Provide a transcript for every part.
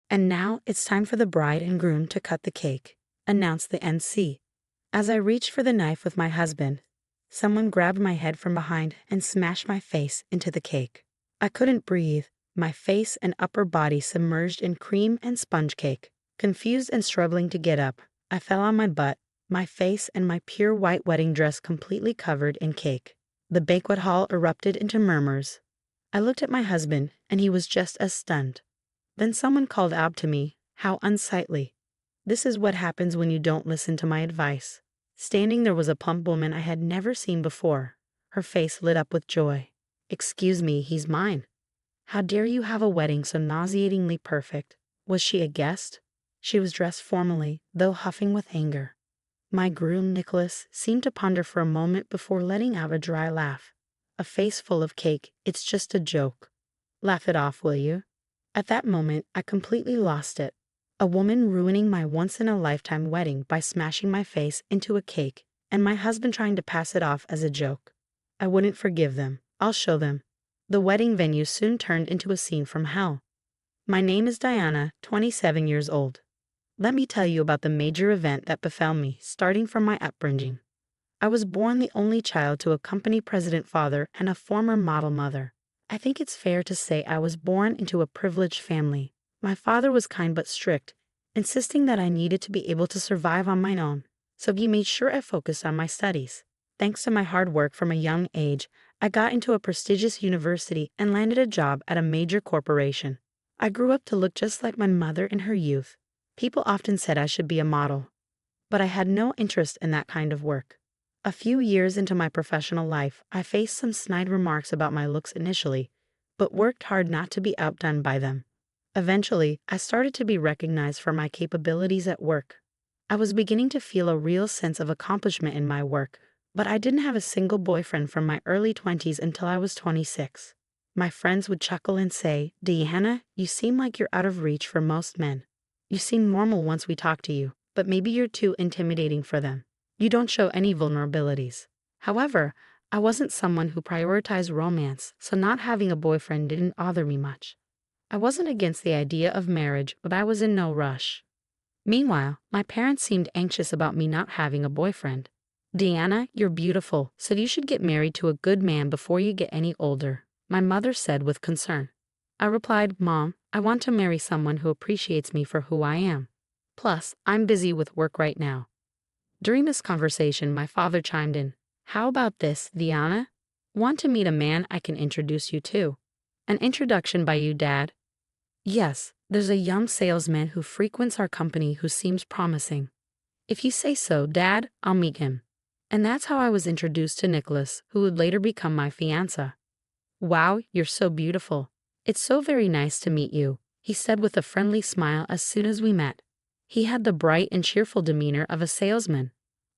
And now it's time for the bride and groom to cut the cake, announced the NC. As I reached for the knife with my husband, someone grabbed my head from behind and smashed my face into the cake. I couldn't breathe, my face and upper body submerged in cream and sponge cake. Confused and struggling to get up, I fell on my butt, my face and my pure white wedding dress completely covered in cake. The banquet hall erupted into murmurs. I looked at my husband, and he was just as stunned. Then someone called out to me, "How unsightly. This is what happens when you don't listen to my advice." Standing there was a plump woman I had never seen before. Her face lit up with joy. "Excuse me, he's mine." "How dare you have a wedding so nauseatingly perfect?" Was she a guest? She was dressed formally, though huffing with anger. My groom, Nicholas, seemed to ponder for a moment before letting out a dry laugh. "A face full of cake, it's just a joke. Laugh it off, will you?" At that moment, I completely lost it. A woman ruining my once-in-a-lifetime wedding by smashing my face into a cake, and my husband trying to pass it off as a joke. I wouldn't forgive them. I'll show them. The wedding venue soon turned into a scene from hell. My name is Diana, 27 years old. Let me tell you about the major event that befell me, starting from my upbringing. I was born the only child to a company president father and a former model mother. I think it's fair to say I was born into a privileged family. My father was kind but strict, insisting that I needed to be able to survive on my own, so he made sure I focused on my studies. Thanks to my hard work from a young age, I got into a prestigious university and landed a job at a major corporation. I grew up to look just like my mother in her youth. People often said I should be a model, but I had no interest in that kind of work. A few years into my professional life, I faced some snide remarks about my looks initially, but worked hard not to be outdone by them. Eventually, I started to be recognized for my capabilities at work. I was beginning to feel a real sense of accomplishment in my work, but I didn't have a single boyfriend from my early 20s until I was 26. My friends would chuckle and say, "Diana, you seem like you're out of reach for most men. You seem normal once we talk to you, but maybe you're too intimidating for them. You don't show any vulnerabilities." However, I wasn't someone who prioritized romance, so not having a boyfriend didn't bother me much. I wasn't against the idea of marriage, but I was in no rush. Meanwhile, my parents seemed anxious about me not having a boyfriend. "Diana, you're beautiful, so you should get married to a good man before you get any older," my mother said with concern. I replied, "Mom, I want to marry someone who appreciates me for who I am. Plus, I'm busy with work right now." During this conversation, my father chimed in. "How about this, Diana? Want to meet a man I can introduce you to?" "An introduction by you, Dad?" "Yes, there's a young salesman who frequents our company who seems promising." "If you say so, Dad, I'll meet him." And that's how I was introduced to Nicholas, who would later become my fiancé. "Wow, you're so beautiful. It's so very nice to meet you," he said with a friendly smile as soon as we met. He had the bright and cheerful demeanor of a salesman,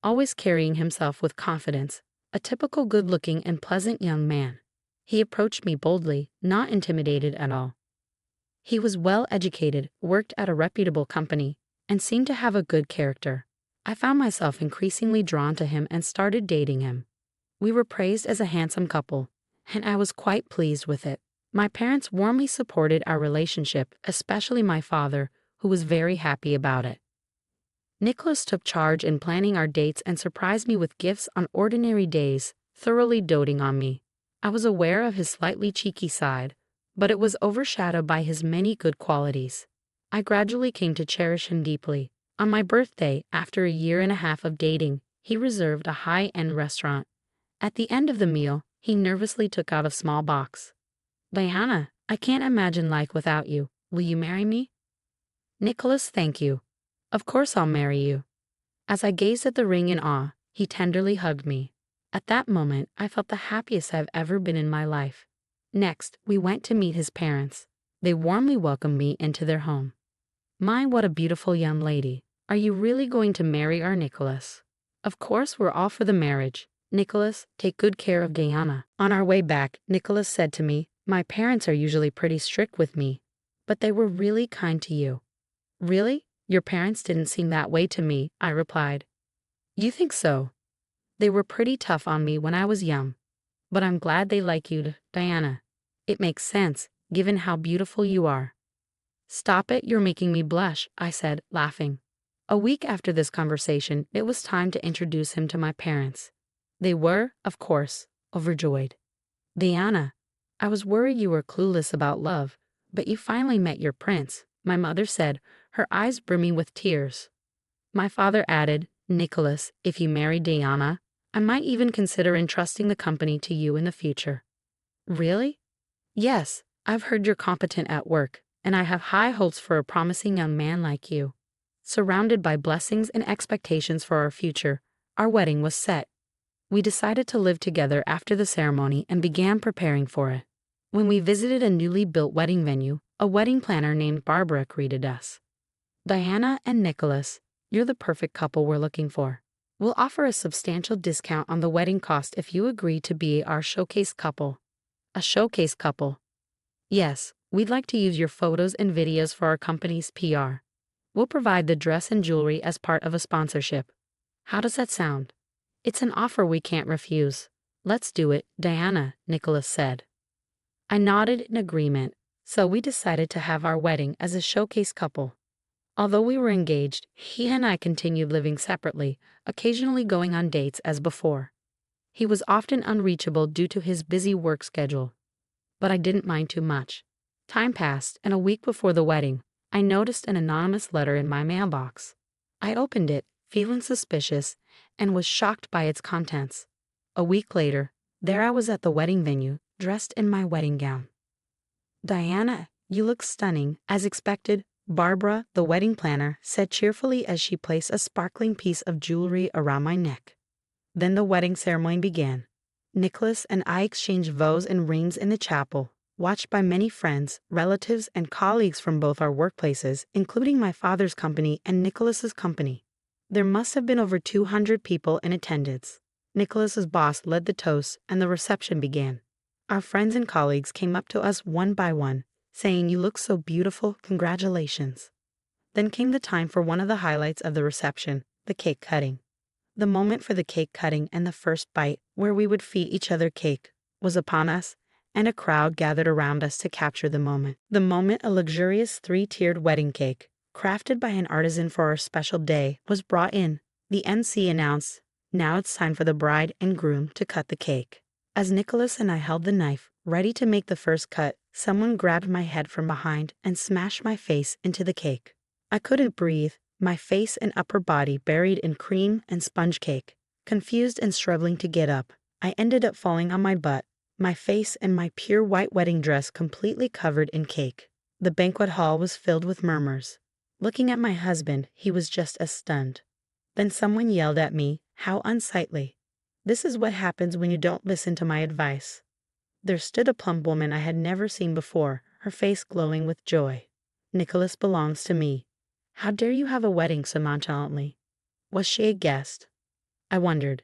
always carrying himself with confidence, a typical good-looking and pleasant young man. He approached me boldly, not intimidated at all. He was well-educated, worked at a reputable company, and seemed to have a good character. I found myself increasingly drawn to him and started dating him. We were praised as a handsome couple, and I was quite pleased with it. My parents warmly supported our relationship, especially my father, who was very happy about it. Nicholas took charge in planning our dates and surprised me with gifts on ordinary days, thoroughly doting on me. I was aware of his slightly cheeky side, but it was overshadowed by his many good qualities. I gradually came to cherish him deeply. On my birthday, after a year and a half of dating, he reserved a high-end restaurant. At the end of the meal, he nervously took out a small box. "Diana, I can't imagine life without you. Will you marry me?" "Nicholas, thank you. Of course I'll marry you." As I gazed at the ring in awe, he tenderly hugged me. At that moment, I felt the happiest I've ever been in my life. Next, we went to meet his parents. They warmly welcomed me into their home. "My, what a beautiful young lady. Are you really going to marry our Nicholas?" "Of course, we're all for the marriage. Nicholas, take good care of Diana." On our way back, Nicholas said to me, "My parents are usually pretty strict with me, but they were really kind to you." "Really? Your parents didn't seem that way to me," I replied. "You think so? They were pretty tough on me when I was young. But I'm glad they like you, Diana. It makes sense, given how beautiful you are." Stop it, you're making me blush, I said, laughing. A week after this conversation, it was time to introduce him to my parents. They were, of course, overjoyed. Diana, I was worried you were clueless about love, but you finally met your prince, my mother said, her eyes brimming with tears. My father added, Nicholas, if you marry Diana, I might even consider entrusting the company to you in the future. Really? Yes, I've heard you're competent at work, and I have high hopes for a promising young man like you. Surrounded by blessings and expectations for our future, our wedding was set. We decided to live together after the ceremony and began preparing for it. When we visited a newly built wedding venue, a wedding planner named Barbara greeted us. Diana and Nicholas, you're the perfect couple we're looking for. We'll offer a substantial discount on the wedding cost if you agree to be our showcase couple. A showcase couple? Yes, we'd like to use your photos and videos for our company's PR. We'll provide the dress and jewelry as part of a sponsorship. How does that sound? It's an offer we can't refuse. Let's do it, Diana, Nicholas said. I nodded in agreement, so we decided to have our wedding as a showcase couple. Although we were engaged, he and I continued living separately, occasionally going on dates as before. He was often unreachable due to his busy work schedule. But I didn't mind too much. Time passed, and a week before the wedding, I noticed an anonymous letter in my mailbox. I opened it, feeling suspicious, and was shocked by its contents. A week later, there I was at the wedding venue, dressed in my wedding gown. Diana, you look stunning, as expected, Barbara, the wedding planner, said cheerfully as she placed a sparkling piece of jewelry around my neck. Then the wedding ceremony began. Nicholas and I exchanged vows and rings in the chapel, watched by many friends, relatives, and colleagues from both our workplaces, including my father's company and Nicholas's company. There must have been over 200 people in attendance. Nicholas's boss led the toast, and the reception began. Our friends and colleagues came up to us one by one, saying, "You look so beautiful, congratulations." Then came the time for one of the highlights of the reception, the cake cutting. The moment for the cake cutting and the first bite, where we would feed each other cake, was upon us, and a crowd gathered around us to capture the moment. The moment a luxurious 3-tiered wedding cake, crafted by an artisan for our special day, was brought in. The MC announced, "Now it's time for the bride and groom to cut the cake." As Nicholas and I held the knife, ready to make the first cut, someone grabbed my head from behind and smashed my face into the cake. I couldn't breathe, my face and upper body buried in cream and sponge cake. Confused and struggling to get up, I ended up falling on my butt, my face and my pure white wedding dress completely covered in cake. The banquet hall was filled with murmurs. Looking at my husband, he was just as stunned. Then someone yelled at me, "How unsightly. This is what happens when you don't listen to my advice." There stood a plump woman I had never seen before, her face glowing with joy. "Nicholas belongs to me. How dare you have a wedding so nonchalantly?" Was she a guest? I wondered.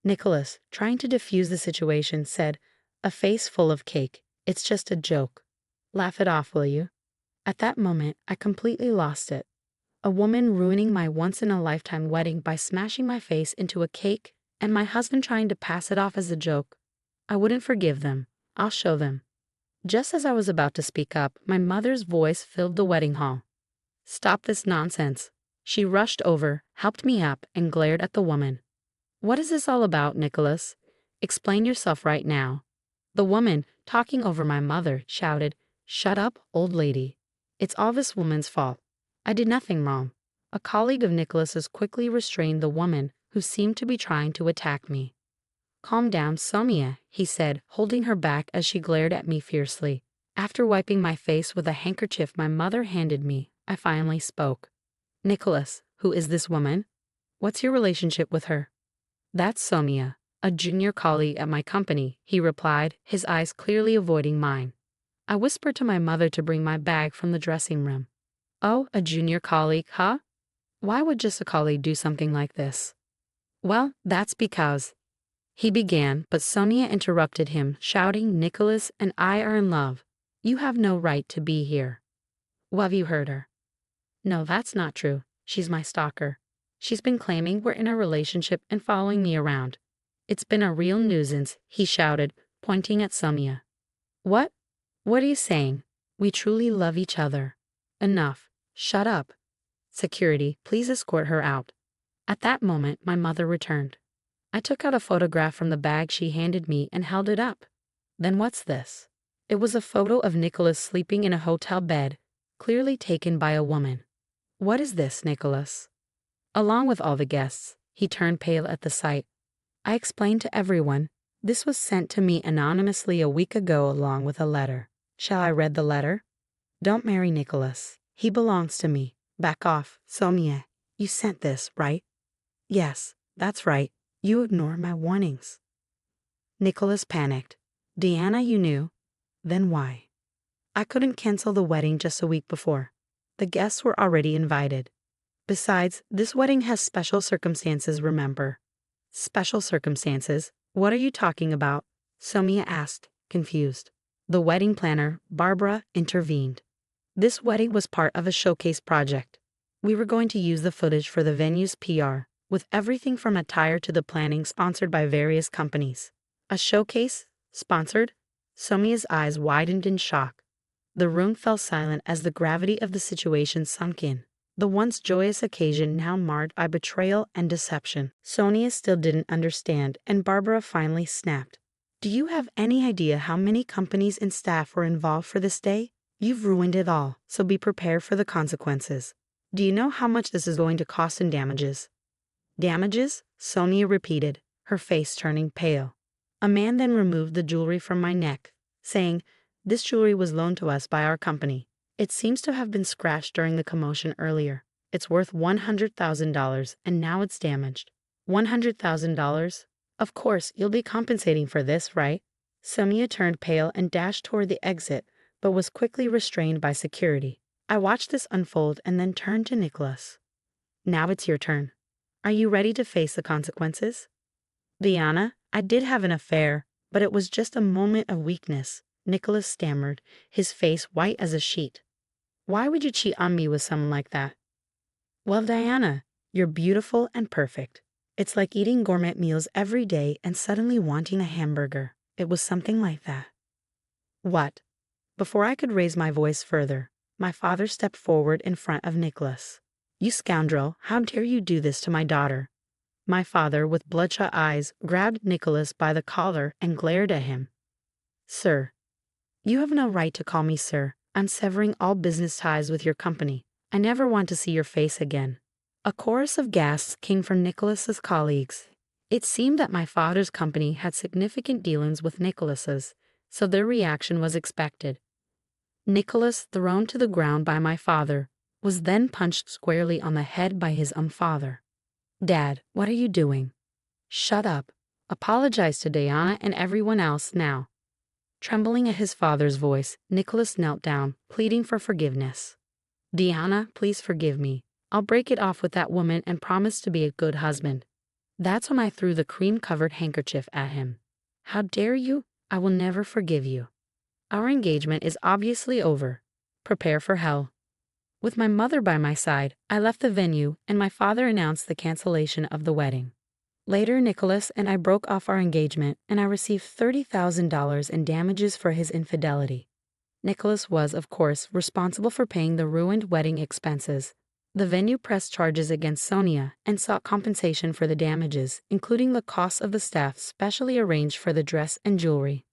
Nicholas, trying to defuse the situation, said, a face full of cake, "It's just a joke. Laugh it off, will you?" At that moment, I completely lost it. A woman ruining my once-in-a-lifetime wedding by smashing my face into a cake, and my husband trying to pass it off as a joke. I wouldn't forgive them. I'll show them. Just as I was about to speak up, my mother's voice filled the wedding hall. "Stop this nonsense." She rushed over, helped me up, and glared at the woman. "What is this all about, Nicholas? Explain yourself right now." The woman, talking over my mother, shouted, "Shut up, old lady. It's all this woman's fault. I did nothing wrong." A colleague of Nicholas's quickly restrained the woman, who seemed to be trying to attack me. "Calm down, Sonia," he said, holding her back as she glared at me fiercely. After wiping my face with a handkerchief my mother handed me, I finally spoke. "Nicholas, who is this woman? What's your relationship with her?" "That's Sonia, a junior colleague at my company," he replied, his eyes clearly avoiding mine. I whispered to my mother to bring my bag from the dressing room. "Oh, a junior colleague, huh? Why would just a colleague do something like this?" "Well, that's because—" he began, but Sonia interrupted him, shouting, "Nicholas and I are in love. You have no right to be here." "Well, have you heard her?" "No, that's not true. She's my stalker. She's been claiming we're in a relationship and following me around. It's been a real nuisance," he shouted, pointing at Sonia. "What? What are you saying? We truly love each other." Enough. Shut up. Security, please escort her out. At that moment, my mother returned. I took out a photograph from the bag she handed me and held it up. Then what's this? It was a photo of Nicholas sleeping in a hotel bed, clearly taken by a woman. What is this, Nicholas? Along with all the guests, he turned pale at the sight. I explained to everyone, this was sent to me anonymously a week ago along with a letter. Shall I read the letter? Don't marry Nicholas. He belongs to me. Back off, Sonia. You sent this, right? Yes, that's right. You ignore my warnings. Nicholas panicked. Diana, you knew? Then why? I couldn't cancel the wedding just a week before. The guests were already invited. Besides, this wedding has special circumstances, remember. Special circumstances? What are you talking about? Sonia asked, confused. The wedding planner, Barbara, intervened. This wedding was part of a showcase project. We were going to use the footage for the venue's PR, with everything from attire to the planning sponsored by various companies. A showcase? Sponsored? Somia's eyes widened in shock. The room fell silent as the gravity of the situation sunk in. The once joyous occasion now marred by betrayal and deception. Sonia still didn't understand, and Barbara finally snapped. Do you have any idea how many companies and staff were involved for this day? You've ruined it all, so be prepared for the consequences. Do you know how much this is going to cost in damages? Damages? Sonia repeated, her face turning pale. A man then removed the jewelry from my neck, saying, "This jewelry was loaned to us by our company. It seems to have been scratched during the commotion earlier. It's worth $100,000, and now it's damaged." $100,000? Of course, you'll be compensating for this, right? Sonia turned pale and dashed toward the exit, but was quickly restrained by security. I watched this unfold and then turned to Nicholas. Now it's your turn. Are you ready to face the consequences? Diana, I did have an affair, but it was just a moment of weakness, Nicholas stammered, his face white as a sheet. Why would you cheat on me with someone like that? Well, Diana, you're beautiful and perfect. It's like eating gourmet meals every day and suddenly wanting a hamburger. It was something like that. What? Before I could raise my voice further, my father stepped forward in front of Nicholas. You scoundrel, how dare you do this to my daughter? My father, with bloodshot eyes, grabbed Nicholas by the collar and glared at him. Sir, you have no right to call me sir. I'm severing all business ties with your company. I never want to see your face again. A chorus of gasps came from Nicholas's colleagues. It seemed that my father's company had significant dealings with Nicholas's, so their reaction was expected. Nicholas, thrown to the ground by my father, was then punched squarely on the head by his father. Dad, what are you doing? Shut up. Apologize to Diana and everyone else now. Trembling at his father's voice, Nicholas knelt down, pleading for forgiveness. Diana, please forgive me. I'll break it off with that woman and promise to be a good husband. That's when I threw the cream-covered handkerchief at him. How dare you? I will never forgive you. Our engagement is obviously over. Prepare for hell. With my mother by my side, I left the venue and my father announced the cancellation of the wedding. Later, Nicholas and I broke off our engagement and I received $30,000 in damages for his infidelity. Nicholas was, of course, responsible for paying the ruined wedding expenses. The venue pressed charges against Sonia and sought compensation for the damages, including the costs of the staff specially arranged for the dress and jewelry.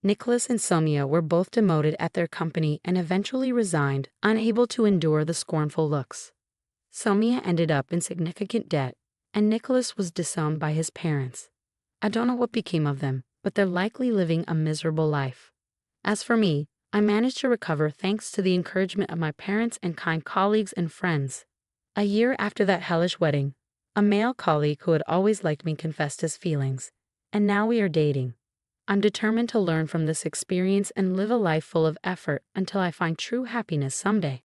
Nicholas and Sonia were both demoted at their company and eventually resigned, unable to endure the scornful looks. Sonia ended up in significant debt, and Nicholas was disowned by his parents. I don't know what became of them, but they're likely living a miserable life. As for me, I managed to recover thanks to the encouragement of my parents and kind colleagues and friends. A year after that hellish wedding, a male colleague who had always liked me confessed his feelings, and now we are dating. I'm determined to learn from this experience and live a life full of effort until I find true happiness someday.